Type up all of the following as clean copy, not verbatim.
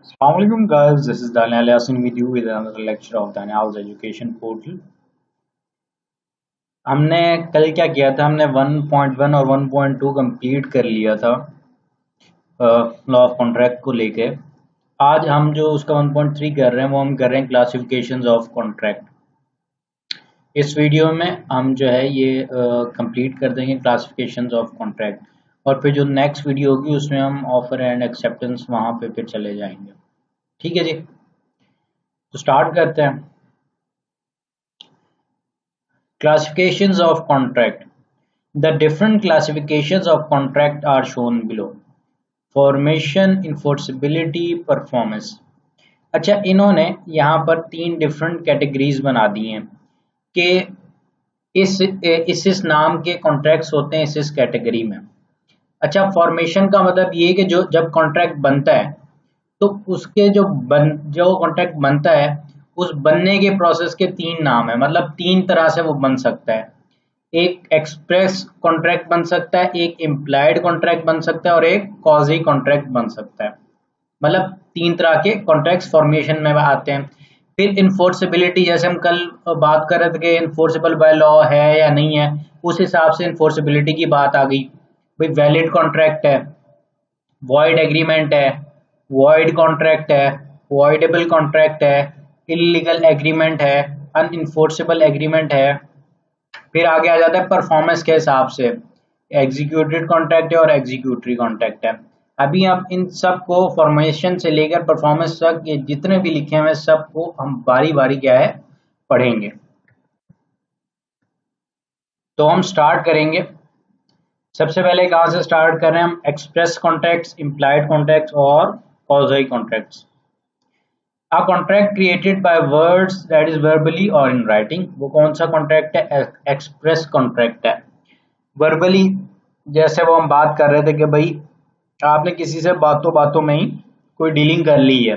Assalamualaikum guys, this is Daniel Yasin with you with another lecture of Daniel's Education Portal। हमने कल क्या किया था, हमने 1.1 और 1.2 कंप्लीट कर लिया था लॉ ऑफ कॉन्ट्रैक्ट को लेके। आज हम जो उसका 1.3 कर रहे हैं वो हम कर रहे हैं क्लासिफिकेशंस ऑफ कॉन्ट्रैक्ट। इस वीडियो में हम जो है ये कंप्लीट कर देंगे क्लासिफिकेशंस ऑफ कॉन्ट्रैक्ट, और फिर जो नेक्स्ट वीडियो होगी उसमें हम ऑफर एंड एक्सेप्टेंस वहाँ पे फिर चले जाएंगे। ठीक है जी, तो स्टार्ट करते हैं। Classifications of contract. The different classifications of contract are shown below. Formation, enforceability, performance. अच्छा, इन्होंने यहाँ पर 3 डिफरेंट कैटेगरीज बना दी हैं कि इस नाम के कॉन्ट्रैक्ट्स होते हैं इस कैटेगरी में। अच्छा, फॉर्मेशन का मतलब ये कि जो जब कॉन्ट्रैक्ट बनता है तो उसके जो कॉन्ट्रैक्ट बनता है उस बनने के प्रोसेस के 3 नाम है, मतलब 3 तरह से वो बन सकता है। एक एक्सप्रेस कॉन्ट्रैक्ट बन सकता है, एक इम्प्लाइड कॉन्ट्रैक्ट बन सकता है और एक कॉजी कॉन्ट्रैक्ट बन सकता है। मतलब 3 तरह के कॉन्ट्रैक्ट्स फॉर्मेशन में आते हैं। फिर इन्फोर्सेबिलिटी, जैसे हम कल बात कर रहे थे कि इन्फोर्सेबल बाय लॉ है या नहीं है, उस हिसाब से इन्फोर्सेबिलिटी की बात आ गई। भाई वैलिड कॉन्ट्रैक्ट है, वॉइड एग्रीमेंट है, वॉइड कॉन्ट्रैक्ट है, वॉइडेबल कॉन्ट्रैक्ट है, इलीगल एग्रीमेंट है, अनइन्फोर्सेबल एग्रीमेंट है। फिर आगे आ जाता है परफॉर्मेंस के हिसाब से, एग्जीक्यूटेड कॉन्ट्रैक्ट है और एग्जीक्यूटरी कॉन्ट्रैक्ट है। अभी हम इन सब को फॉर्मेशन से लेकर परफॉर्मेंस तक ये जितने भी लिखे हुए सबको हम बारी बारी क्या है पढ़ेंगे। तो हम स्टार्ट करेंगे। सबसे पहले कहाँ से स्टार्ट कर रहे हैं हम? एक्सप्रेस कॉन्ट्रैक्ट्स, इम्प्लाइड कॉन्ट्रैक्ट्स और cosy contracts. A contract created by words, that is verbally or in writing, वो कौन सा कॉन्ट्रैक्ट है? एक्सप्रेस कॉन्ट्रैक्ट है। वर्बली जैसे वो हम बात कर रहे थे कि भाई आपने किसी से बातों बातों में ही कोई डीलिंग कर ली है,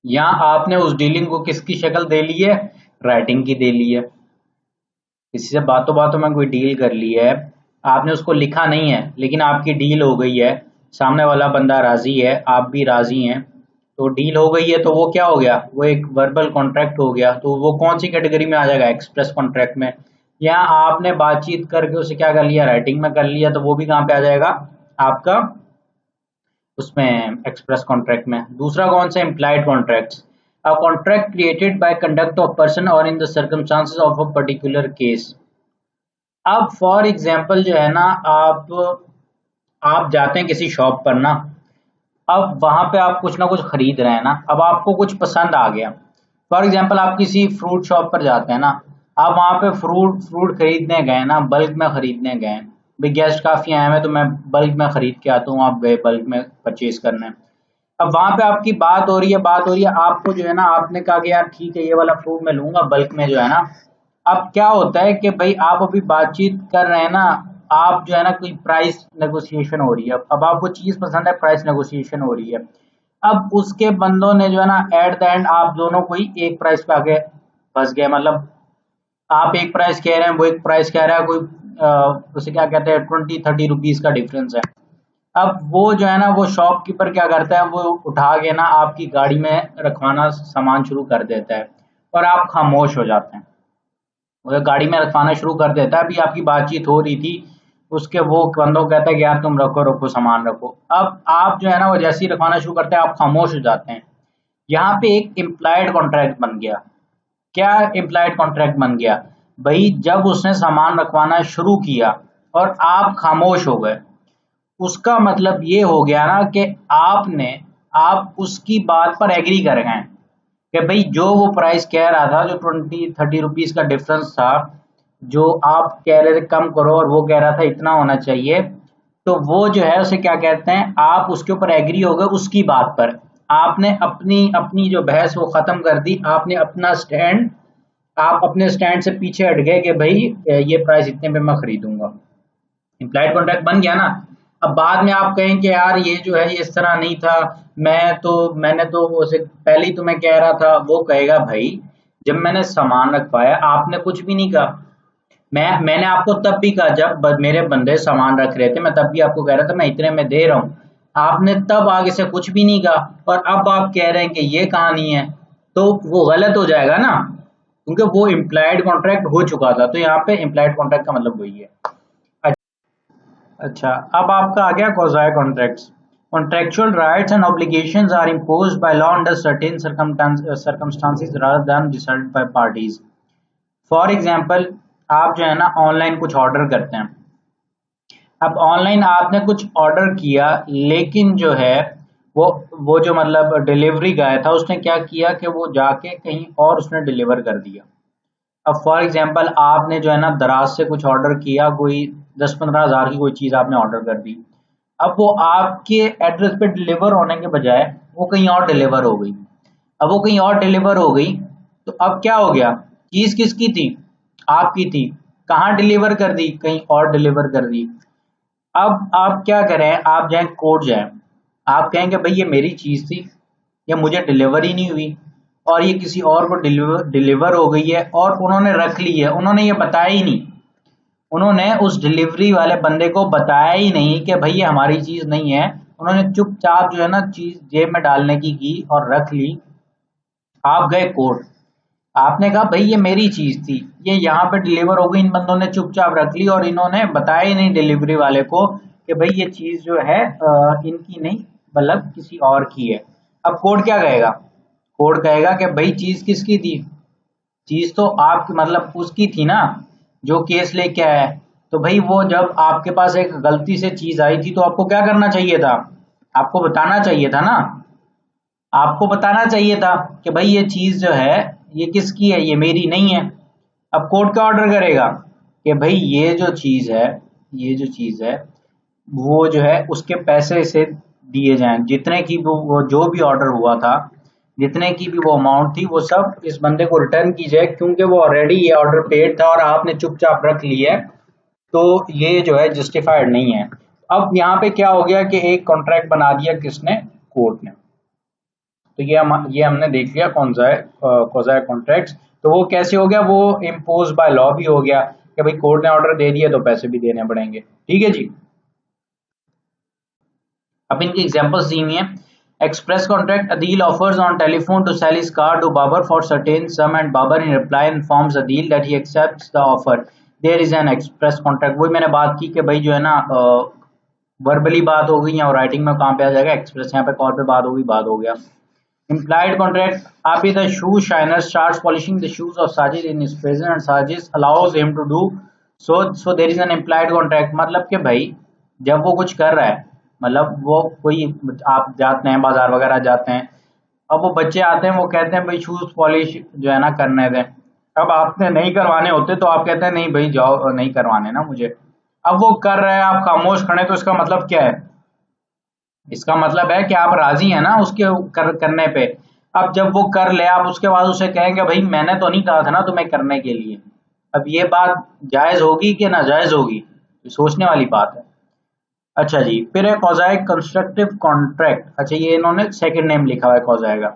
या आपने उस डीलिंग को किसकी शक्ल दे ली है? राइटिंग की दे ली है। किसी से बातों बातों में कोई डील कर ली है, आपने उसको लिखा नहीं है लेकिन आपकी डील हो गई है, सामने वाला बंदा राजी है, आप भी राजी हैं, तो डील हो गई है, तो वो क्या हो गया? वो एक वर्बल कॉन्ट्रैक्ट हो गया। तो वो कौन सी कैटेगरी में आ जाएगा? एक्सप्रेस कॉन्ट्रैक्ट में। या आपने बातचीत करके उसे क्या कर लिया? राइटिंग में कर लिया, तो वो भी कहाँ पे आ जाएगा? आपका उसमें एक्सप्रेस कॉन्ट्रैक्ट में। दूसरा कौन सा? Implied contract. A contract created by conduct of person और in the circumstances of a particular case. अब फॉर एग्जाम्पल जो है ना, आप जाते हैं किसी शॉप पर ना, अब वहां पे आप कुछ ना कुछ खरीद रहे हैं ना, अब आपको कुछ पसंद आ गया। फॉर एग्जांपल आप किसी फ्रूट शॉप पर जाते हैं ना, आप वहां पे फ्रूट खरीदने गए ना, बल्क में खरीदने गए, भाई गेस्ट काफी आए हैं तो मैं बल्क में खरीद के आता हूँ, आप गए बल्क में परचेज करने। अब वहां पे आपकी बात हो रही है, आपको जो है ना, आपने कहा कि यार ठीक है ये वाला फ्रूट मैं लूंगा बल्क में जो है ना। अब क्या होता है कि भाई आप अभी बातचीत कर रहे हैं ना, आप जो है ना कोई प्राइस नेगोशिएशन हो रही है, अब आपको चीज पसंद है, प्राइस नेगोशिएशन हो रही है। अब उसके बंदों ने जो है ना एट द एंड आप दोनों कोई एक प्राइस पे आके फंस गए। मतलब आप एक प्राइस कह रहे हैं, वो एक प्राइस कह रहा है, कोई उसे क्या कहते हैं 20-30 रुपीज का डिफरेंस है। अब वो जो है ना, वो शॉपकीपर क्या करता है, वो उठा के ना आपकी गाड़ी में रखवाना सामान शुरू कर देता है और आप खामोश हो जाते हैं। वो गाड़ी में रखवाना शुरू कर देता है। अभी आपकी बातचीत हो रही थी, उसके वो बंदों को कहता है कि यार तुम रखो रखो सामान रखो। अब आप जो है ना वो जैसे ही रखवाना शुरू करते हैं आप खामोश हो जाते हैं। यहाँ पे एक इम्प्लाइड कॉन्ट्रैक्ट बन गया। क्या इम्प्लाइड कॉन्ट्रैक्ट बन गया? भाई जब उसने सामान रखवाना शुरू किया और आप खामोश हो गए, उसका मतलब ये हो गया ना कि आप उसकी बात पर एग्री कर गए कि भाई जो वो प्राइस कह रहा था, जो 20-30 रुपीज का डिफरेंस था, जो आप कह रहे थे कम करो और वो कह रहा था इतना होना चाहिए, तो वो जो है उसे क्या कहते हैं, आप उसके ऊपर एग्री हो गए उसकी बात पर। आपने अपनी अपनी जो बहस वो खत्म कर दी, आप अपने स्टैंड से पीछे हट गए कि भाई ये प्राइस इतने पे मैं खरीदूंगा। इम्प्लाइड कॉन्ट्रैक्ट बन गया ना। अब बाद में आप कहें कि यार ये जो है ये इस तरह नहीं था, मैंने तो उसे पहले ही तुम्हें कह रहा था, वो कहेगा भाई जब मैंने सामान रखवाया आपने कुछ भी नहीं कहा। मैंने आपको तब भी कहा जब मेरे बंदे सामान रख रहे थे, मैं तब भी आपको कह रहा था मैं इतने में दे रहा हूँ। आपने तब आगे से कुछ भी नहीं कहा और अब आप कह रहे हैं कि ये कहानी है, तो वो गलत हो जाएगा ना, क्योंकि वो इम्प्लाइड कॉन्ट्रैक्ट हो चुका था। तो यहाँ पे इम्प्लाइड कॉन्ट्रैक्ट का मतलब वही है। अच्छा, अब आपका आ गया quasi contracts. Contractual rights and obligations are imposed by law under certain circumstances rather than decided by parties. For example, आप जो है ना ऑनलाइन कुछ ऑर्डर करते हैं। अब ऑनलाइन आपने कुछ ऑर्डर किया, लेकिन जो है वो जो मतलब डिलीवरी गाय था उसने क्या किया कि वो जाके कहीं और उसने डिलीवर कर दिया। अब फॉर एग्जांपल आपने जो है ना दराज से कुछ ऑर्डर किया, कोई 10-15 हज़ार की कोई चीज़ आपने ऑर्डर कर दी। अब वो आपके एड्रेस पे डिलीवर होने के बजाय वो कहीं और डिलीवर हो गई। अब वो कहीं और डिलीवर हो गई तो अब क्या हो गया, चीज़ किसकी थी, आपकी थी। कहाँ डिलीवर कर दी, कहीं और डिलीवर कर दी। अब आप क्या करें, आप जाएं कोर्ट जाएं, आप कहेंगे भाई ये मेरी चीज़ थी, ये मुझे डिलीवर ही नहीं हुई और ये किसी और को डिलीवर हो गई है और उन्होंने रख ली है, उन्होंने ये बताया ही नहीं, उन्होंने उस डिलीवरी वाले बंदे को बताया ही नहीं कि भाई ये हमारी चीज़ नहीं है। उन्होंने चुपचाप जो है ना चीज़ जेब में डालने की और रख ली। आप गए कोर्ट, आपने कहा भाई ये मेरी चीज़ थी, ये यहाँ पे डिलीवर हो गई, इन बंदों ने चुपचाप रख ली और इन्होंने बताया ही नहीं डिलीवरी वाले को कि भाई ये चीज़ जो है इनकी नहीं, मतलब किसी और की है। अब कोर्ट क्या कहेगा, कोर्ट कहेगा कि भाई चीज़ किसकी थी, चीज़ तो आपकी मतलब उसकी थी ना जो केस लेके आया है। तो भाई वो जब आपके पास एक गलती से चीज़ आई थी तो आपको क्या करना चाहिए था, आपको बताना चाहिए था ना, आपको बताना चाहिए था कि भाई ये चीज़ जो है ये किसकी है, ये मेरी नहीं है। अब कोर्ट क्या ऑर्डर करेगा कि भाई ये जो चीज़ है, ये जो चीज़ है वो जो है उसके पैसे से दिए जाएं, जितने की वो जो भी ऑर्डर हुआ था, जितने की भी वो अमाउंट थी वो सब इस बंदे को रिटर्न की जाए, क्योंकि वो ऑलरेडी ये ऑर्डर पेड था और आपने चुपचाप रख लिया है, तो ये जो है जस्टिफाइड नहीं है। अब यहाँ पे क्या हो गया कि एक कॉन्ट्रैक्ट बना दिया किसने, कोर्ट ने। तो ये हमने देख लिया कौन सा है क्वाज़ी कॉन्ट्रैक्ट्स। तो वो कैसे हो गया, वो इम्पोज बाय लॉ भी हो गया कि भाई कोर्ट ने ऑर्डर दे दिया तो पैसे भी देने पड़ेंगे। ठीक है जी। अब इनकी एग्जांपल्स दी हुई हैं। Express contract, Adeel offers on telephone to sell his car to Babar for certain sum and Babar in reply informs Adeel that he accepts the offer, there is an express contract. वही मैंने बात की कि भाई जो है ना वर्बली बात हो गई या राइटिंग में कहाँ पे आ जाएगा, एक्सप्रेस, यहाँ पे कॉल पे बात होगी, बात हो गया। Implied contract, Api the shoe shiner starts polishing the shoes of Sajid in his presence and Sajid allows him to do so there is an implied contract। मतलब कि भाई जब वो कुछ कर रहा है, मतलब वो कोई, आप जाते हैं बाजार वगैरह जाते हैं, अब वो बच्चे आते हैं वो कहते हैं भाई शूज पॉलिश जो है ना करने दें। अब आपने नहीं करवाने होते तो आप कहते हैं नहीं भाई जाओ, नहीं करवाने ना मुझे। अब वो कर रहे हैं, आप खामोश खड़े, तो इसका मतलब क्या है, इसका मतलब है कि आप राजी हैं ना उसके करने पे। अब जब वो कर ले, आप उसके बाद उसे कहेंगे भाई मैंने तो नहीं कहा था ना तुम्हें करने के लिए। अब ये बात जायज होगी कि नाजायज होगी, सोचने वाली बात है। अच्छा जी, फिर है क्वाज़ी कंस्ट्रक्टिव कॉन्ट्रैक्ट। अच्छा, ये इन्होंने सेकंड नेम लिखा हुआ है क्वाज़ी का।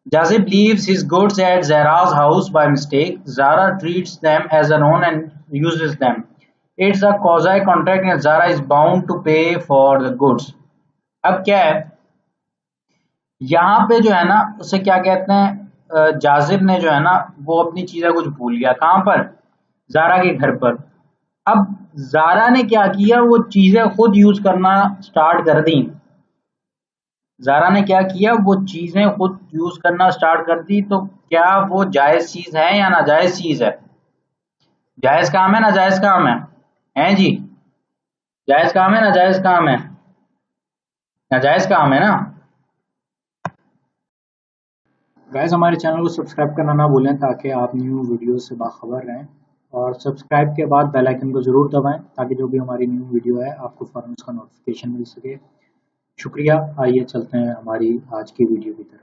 Jazib leaves his goods at Zara's house by mistake. Zara treats them as her own and uses them. It's a quasi contract and Zara is bound to pay for the goods. अब क्या है, यहाँ पे जो है ना उसे क्या कहते हैं, जाजिब ने जो है ना वो अपनी चीजें कुछ भूल गया, कहाँ पर, जारा के घर पर। अब जारा ने क्या किया, वो चीजें खुद यूज करना स्टार्ट कर दी। जारा ने क्या किया, वो चीजें खुद यूज करना स्टार्ट कर दी। तो क्या वो जायज चीज है या नाजायज चीज है, जायज काम है नाजायज काम है जी, जायज काम है नाजायज काम है, नाजायज काम है ना। गाइस, हमारे चैनल को सब्सक्राइब करना ना भूलें ताकि आप न्यू वीडियो से बाखबर रहें, और सब्सक्राइब के बाद बेल आइकन को ज़रूर दबाएं ताकि जो भी हमारी न्यू वीडियो है आपको फौरन उसका नोटिफिकेशन मिल सके। शुक्रिया। आइए चलते हैं हमारी आज की वीडियो की तरफ।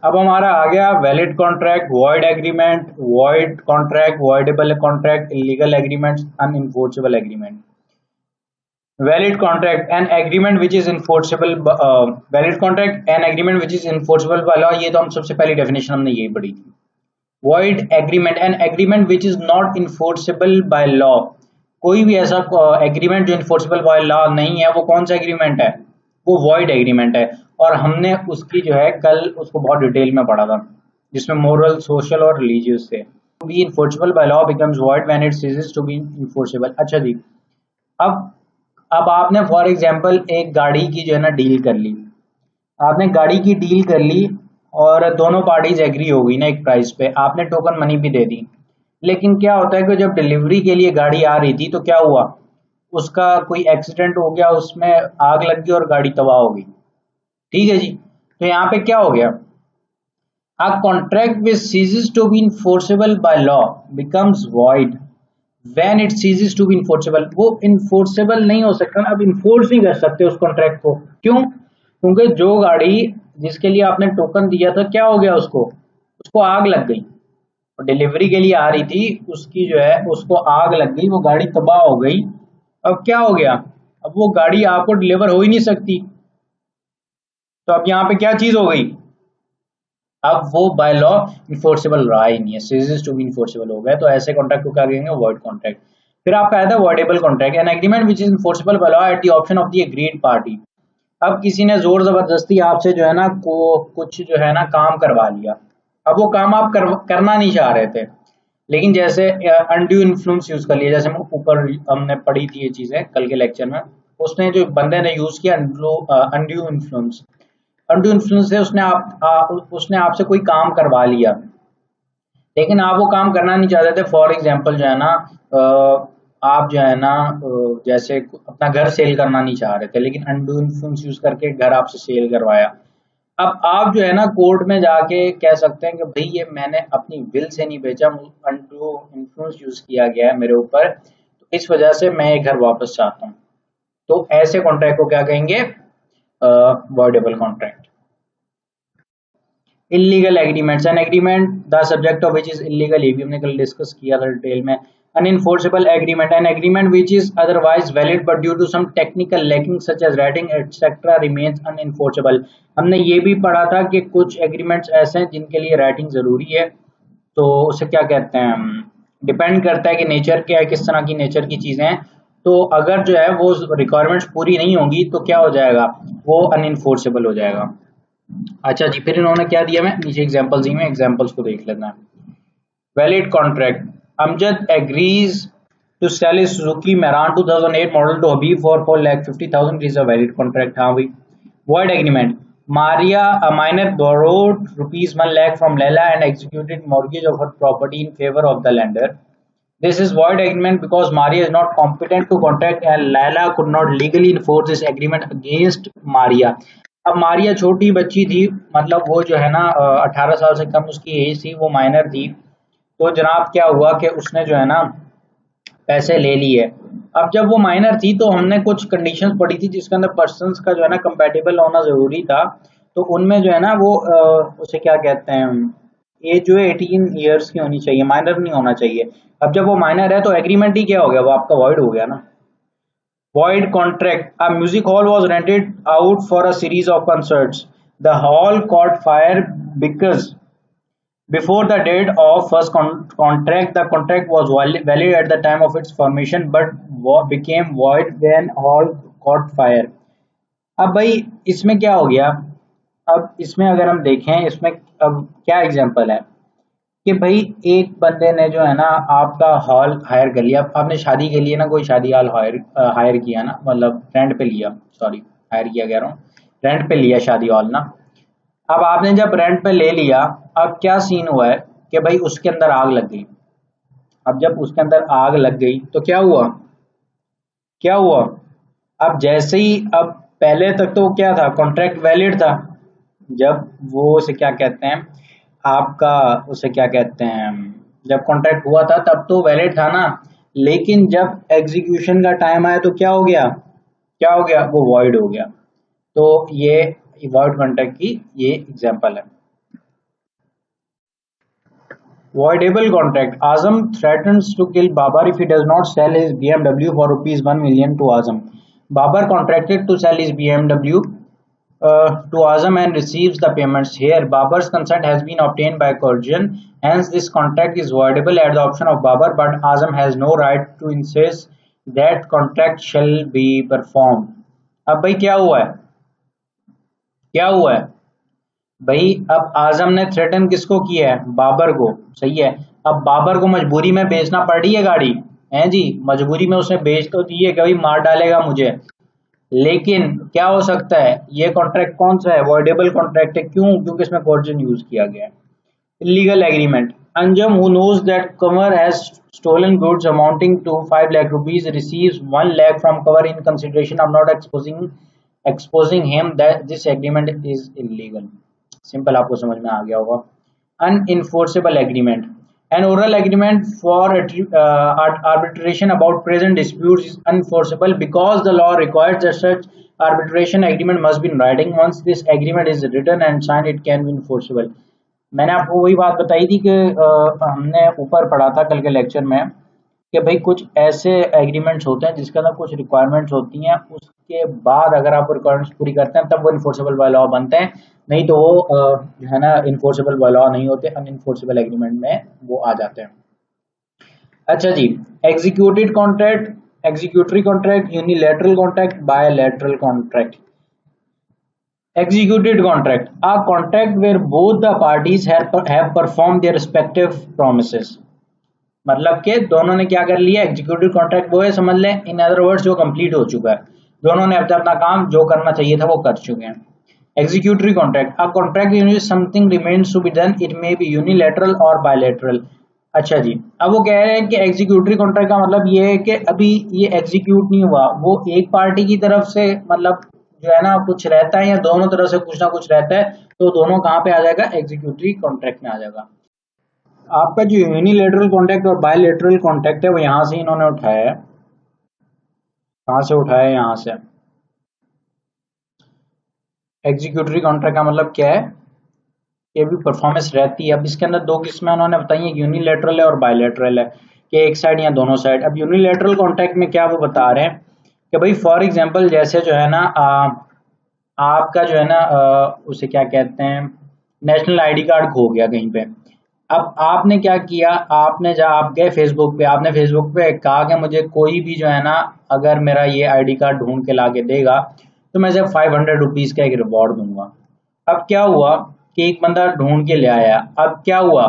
अब हमारा आ गया valid contract, void agreement, void contract, voidable contract, illegal agreement, unenforceable agreement. Valid contract, an agreement which is enforceable, valid contract, an agreement which is enforceable by law। ये तो हम सबसे पहली डेफिनेशन हमने यही पढ़ी थी। Void agreement, an agreement which is not enforceable by law। कोई भी ऐसा एग्रीमेंट जो इन्फोर्सेबल बाय लॉ नहीं है, वो कौन सा एग्रीमेंट है? वो वॉइड एग्रीमेंट है। और हमने उसकी जो है कल उसको बहुत डिटेल में पढ़ा था, जिसमें मोरल, सोशल और रिलीजियस थे। Be enforceable by law becomes void when it ceases to be enforceable. अच्छा जी, अब अब आपने फॉर एग्जांपल एक गाड़ी की जो है ना डील कर ली, आपने गाड़ी की डील कर ली और दोनों पार्टीज एग्री हो गई ना एक प्राइस पे, आपने टोकन मनी भी दे दी। लेकिन क्या होता है कि जब डिलीवरी के लिए गाड़ी आ रही थी तो क्या हुआ, उसका कोई एक्सीडेंट हो गया, उसमें आग लग गई और गाड़ी तबाह हो गई। ठीक है जी, तो यहाँ पे क्या हो गया, a contract which ceases to be enforceable by law becomes void when it ceases to be enforceable. वो इन्फोर्सेबल नहीं हो सकता ना, अब इन्फोर्स नहीं कर सकते उस कॉन्ट्रैक्ट को। क्यों? क्योंकि जो गाड़ी जिसके लिए आपने टोकन दिया था, क्या हो गया, उसको उसको आग लग गई, और डिलीवरी के लिए आ रही थी, उसकी जो है उसको आग लग गई, वो गाड़ी तबाह हो गई। अब क्या हो गया, अब वो गाड़ी आपको डिलीवर हो ही नहीं सकती। तो अब यहाँ पे क्या चीज हो गई, अब वो बाय लॉ इन्फोर्सेबल रहा ही नहीं है, सीजेस टू बी इन्फोर्सेबल हो गया। तो ऐसे कॉन्ट्रैक्ट को क्या कहेंगे, वॉइड कॉन्ट्रैक्ट। फिर आपका आता है voidable contract, N agreement which is enforceable by law at the option of the agreed party. अब किसी ने जोर जबरदस्ती आपसे जो है ना कुछ जो है ना काम करवा लिया। अब वो काम आप करना नहीं चाह रहे थे, लेकिन जैसे अनड्यू इन्फ्लुएंस यूज कर लिया, जैसे ऊपर हमने पढ़ी थी ये चीजें कल के लेक्चर में, उसने जो बंदे ने यूज किया अनड्यू इन्फ्लुएंस। अनड्यू इन्फ्लुएंस से उसने आपसे कोई काम करवा लिया, लेकिन आप वो काम करना नहीं चाहते थे। फॉर एग्जाम्पल जो है ना आप जो है ना जैसे अपना घर सेल करना नहीं चाह रहे थे, लेकिन अनड्यू इन्फ्लुएंस यूज करके घर आपसे सेल करवाया। अब आप जो है ना कोर्ट में जाके कह सकते हैं कि भाई ये मैंने अपनी विल से नहीं बेचा, अनड्यू इन्फ्लुएंस यूज किया गया है मेरे ऊपर, तो इस वजह से मैं ये घर वापस चाहता हूँ। तो ऐसे कॉन्ट्रैक्ट को क्या कहेंगे, voidable contract. Illegal agreements, an agreement the subject of which is illegal, ये भी हमने कल डिस्कस किया था डिटेल में। Unenforceable agreement, an agreement which is otherwise valid but due to some technical lacking such as writing etcetera remains unenforceable. हमने ये भी पढ़ा था कि कुछ एग्रीमेंट्स ऐसे हैं जिनके लिए राइटिंग जरूरी है, तो उसे क्या कहते हैं, डिपेंड करता है कि नेचर क्या है, किस तरह की नेचर की चीजें हैं। तो अगर जो है वो रिक्वायरमेंट्स पूरी नहीं होंगी तो क्या हो जाएगा, वो अनइन्फोर्सेबल हो जाएगा। अच्छा जी, फिर इन्होंने क्या दिया, मैं नीचे एग्जांपल्स दी, मैं एग्जांपल्स को देख लेना है। Valid contract, Amjad agrees to sell his Suzuki Mehran 2008 model to Habib for 4,50,000, is a valid contract. हाँ भाई। Void agreement, Maria a minor borrowed rupees 1 lakh from Laila and executed mortgage of her property in favour of the lender. This is void agreement because Maria is not competent to contract and Laila could not legally enforce this agreement against Maria. अब मारिया छोटी बच्ची थी, मतलब वो जो है ना 18 साल से कम उसकी एज थी, वो माइनर थी। तो जनाब क्या हुआ कि उसने जो है ना पैसे ले लिए। अब जब वो माइनर थी तो हमने कुछ कंडीशंस पढ़ी थी जिसके अंदर पर्सन्स का जो है ना कंपैटिबल होना जरूरी था। तो उनमें जो है ना वो उसे क्या कहते हैं, एज जो है 18 ईयर्स की होनी चाहिए, माइनर नहीं होना चाहिए। अब जब वो माइनर है तो एग्रीमेंट ही क्या हो गया, वो आपका वॉइड हो गया ना। Void contract, a music hall was rented out for a series of concerts. The hall caught fire because before the date of first contract, the contract was valid at the time of its formation but became void when hall caught fire. अब भाई इसमें क्या हो गया, अब इसमें अगर हम देखें इसमें अब क्या एग्जांपल है कि भाई एक बंदे ने जो है ना आपका हॉल हायर कर लिया, आपने शादी के लिए ना कोई शादी हॉल हायर किया ना, मतलब रेंट पे लिया, सॉरी हायर किया कह रहा हूँ, रेंट पे लिया शादी हॉल ना। अब आपने जब रेंट पे ले लिया, अब क्या सीन हुआ है कि भाई उसके अंदर आग लग गई। अब जब उसके अंदर आग लग गई तो क्या हुआ, क्या हुआ, अब जैसे ही, अब पहले तक तो क्या था, कॉन्ट्रैक्ट वैलिड था। जब वो उसे क्या कहते हैं, आपका उसे क्या कहते हैं, जब कॉन्ट्रैक्ट हुआ था तब तो वैलिड था ना, लेकिन जब एग्जीक्यूशन का टाइम आया तो क्या हो गया, क्या हो गया, वो वॉइड हो गया। तो ये वॉइड कॉन्ट्रैक्ट की ये एग्जांपल है। Voidable contract. Azam threatens to kill Babar if he does not sell his BMW for rupees 1 million to Azam. Babar contracted to sell his BMW to Azam and receives the payments. Here, Babar's consent has been obtained by coercion. Hence, this contract is voidable at the option of Babar, but Azam has no right to insist that contract shall be perform. अब भाई क्या हुआ है, क्या हुआ है भाई, अब आजम ने थ्रेटन किसको किया है, बाबर को, सही है। अब बाबर को मजबूरी में बेचना पड़ रही है गाड़ी, है जी, मजबूरी में उसने बेच तो दी है कि भाई मार डालेगा मुझे, लेकिन क्या हो सकता है, ये कॉन्ट्रैक्ट कौन सा है, वॉइडेबल कॉन्ट्रैक्ट है, क्यों, क्योंकि इसमें कोर्जन यूज किया गया है। illegal agreement, Anjum, who knows that Kanwar has stolen goods amounting to 5 lakh rupees, receives 1 lakh from Kanwar in consideration of not exposing him that this agreement is illegal. Simple, आपको समझ में आ गया होगा। Unenforceable agreement, an oral agreement for arbitration about present disputes is unenforceable because the law requires that such arbitration agreement must be in writing. Once this agreement is written and signed, it can be enforceable. मैंने आपको वही बात बताई थी कि हमने ऊपर पढ़ा था कल के लेक्चर में कि भाई कुछ ऐसे एग्रीमेंट्स होते हैं जिसके अंदर कुछ रिक्वायरमेंट्स होती हैं, उसके बाद अगर आप रिक्वायरमेंट्स पूरी करते हैं तब वो इन्फोर्सेबल बाय लॉ बनते हैं, नहीं तो वो जो है ना इन्फोर्सेबल बाय लॉ नहीं होते, अनइन्फोर्सेबल एग्रीमेंट में वो आ जाते हैं। अच्छा जी, executed contract, executory contract, unilateral contract, bilateral contract. Executed contract, a contract where both the parties have performed their respective promises. मतलब कि दोनों ने क्या कर लिया, एग्जीक्यूटिव कॉन्ट्रैक्ट वो है, समझ लें, इन अदर वर्ड्स जो कंप्लीट हो चुका है, दोनों ने अपना काम जो करना चाहिए था वो कर चुके हैं। Executive contract, a contract in which something remains to be done, it may be unilateral और बायलैटरल। अच्छा जी, अब वो कह रहे हैं कि एग्जीक्यूटिव कॉन्ट्रैक्ट का मतलब ये है कि अभी ये एग्जीक्यूट नहीं हुआ, वो एक पार्टी की तरफ से मतलब जो है ना कुछ रहता है या दोनों तरफ से कुछ ना कुछ रहता है, तो दोनों कहाँ पे आ जाएगा, एग्जीक्यूटिव कॉन्ट्रैक्ट में आ जाएगा। आपका जो यूनिलैटरल कॉन्ट्रैक्ट और बायलैटरल कॉन्ट्रैक्ट है वो यहाँ से इन्होंने उठाया है, कहाँ से उठाया है, यहाँ से। एग्जीक्यूटिव कॉन्ट्रैक्ट का मतलब क्या है, ये भी परफॉर्मेंस रहती है। अब इसके अंदर दो किस्में उन्होंने बताई है, यूनिलैटरल है और बायलैटरल है, कि एक साइड या दोनों साइड। अब यूनिलैटरल कॉन्ट्रैक्ट में क्या वो बता रहे हैं कि भाई फॉर एग्जांपल जैसे जो है ना आपका जो है ना उसे क्या कहते हैं, नेशनल आईडी कार्ड खो गया कहीं पे। अब आपने क्या किया, आपने जब आप गए फेसबुक पे, आपने फेसबुक पे कहा कि मुझे कोई भी जो है ना अगर मेरा ये आईडी कार्ड ढूंढ के ला के देगा तो मैं सिर्फ 500 रुपीज का एक रिवॉर्ड दूंगा। अब क्या हुआ कि एक बंदा ढूंढ के ले आया, अब क्या हुआ,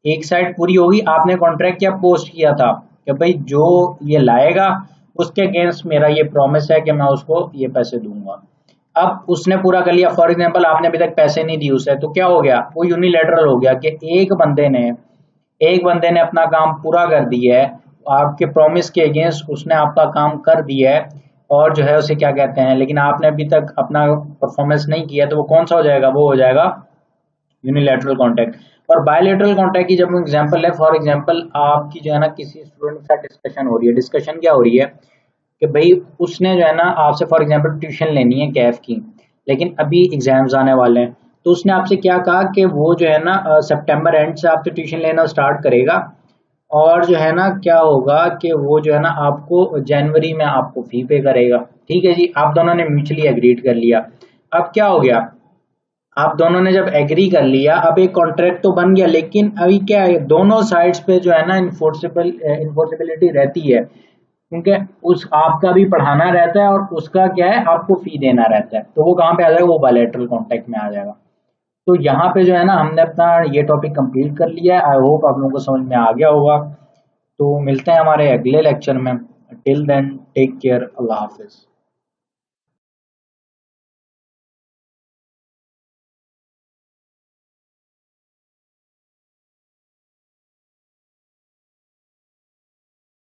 एक साइड पूरी होगी, आपने कॉन्ट्रैक्ट क्या पोस्ट किया था कि भाई जो ये लाएगा उसके अगेंस्ट मेरा ये प्रॉमिस है कि मैं उसको ये पैसे दूंगा। अब उसने पूरा कर लिया, फॉर एग्जांपल आपने अभी तक पैसे नहीं दिए उसे, तो क्या हो गया, वो यूनिलैटरल हो गया कि एक बंदे ने अपना काम पूरा कर दिया है, आपके प्रॉमिस के अगेंस्ट उसने आपका काम कर दिया है, और जो है उसे क्या कहते हैं, लेकिन आपने अभी तक अपना परफॉर्मेंस नहीं किया, तो वो कौन सा हो जाएगा, वो हो जाएगा यूनिलैटरल कॉन्ट्रैक्ट। और बायलैटरल कॉन्ट्रैक्ट की जब एग्जांपल है, फॉर एग्जांपल आपकी जो है ना किसी स्टूडेंट के साथ डिस्कशन हो रही है, डिस्कशन क्या हो रही है कि भाई उसने जो है ना आपसे फॉर एग्जांपल ट्यूशन लेनी है कैफ की, लेकिन अभी एग्जाम्स आने वाले हैं, तो उसने आपसे क्या कहा कि वो जो है ना सितंबर एंड से आपसे ट्यूशन लेना स्टार्ट करेगा, और जो है ना क्या होगा कि वो जो है ना आपको जनवरी में आपको फी पे करेगा। ठीक है जी, आप दोनों ने म्यूचुअली एग्रीड कर लिया। अब क्या हो गया, आप दोनों ने जब एग्री कर लिया, अब एक कॉन्ट्रैक्ट तो बन गया, लेकिन अभी क्या है, दोनों साइड्स पे जो है ना इन्फोर्सेबिलिटी रहती है, क्योंकि उस आपका भी पढ़ाना रहता है और उसका क्या है, आपको फी देना रहता है, तो वो कहाँ पे आ जाएगा, वो बायलैटरल कॉन्ट्रैक्ट में आ जाएगा। तो यहाँ पे जो है ना हमने अपना ये टॉपिक कंप्लीट कर लिया है, आई होप आप लोगों को समझ में आ गया होगा। तो मिलते हैं हमारे अगले लेक्चर में, टिल देन टेक केयर, अल्लाह हाफिज।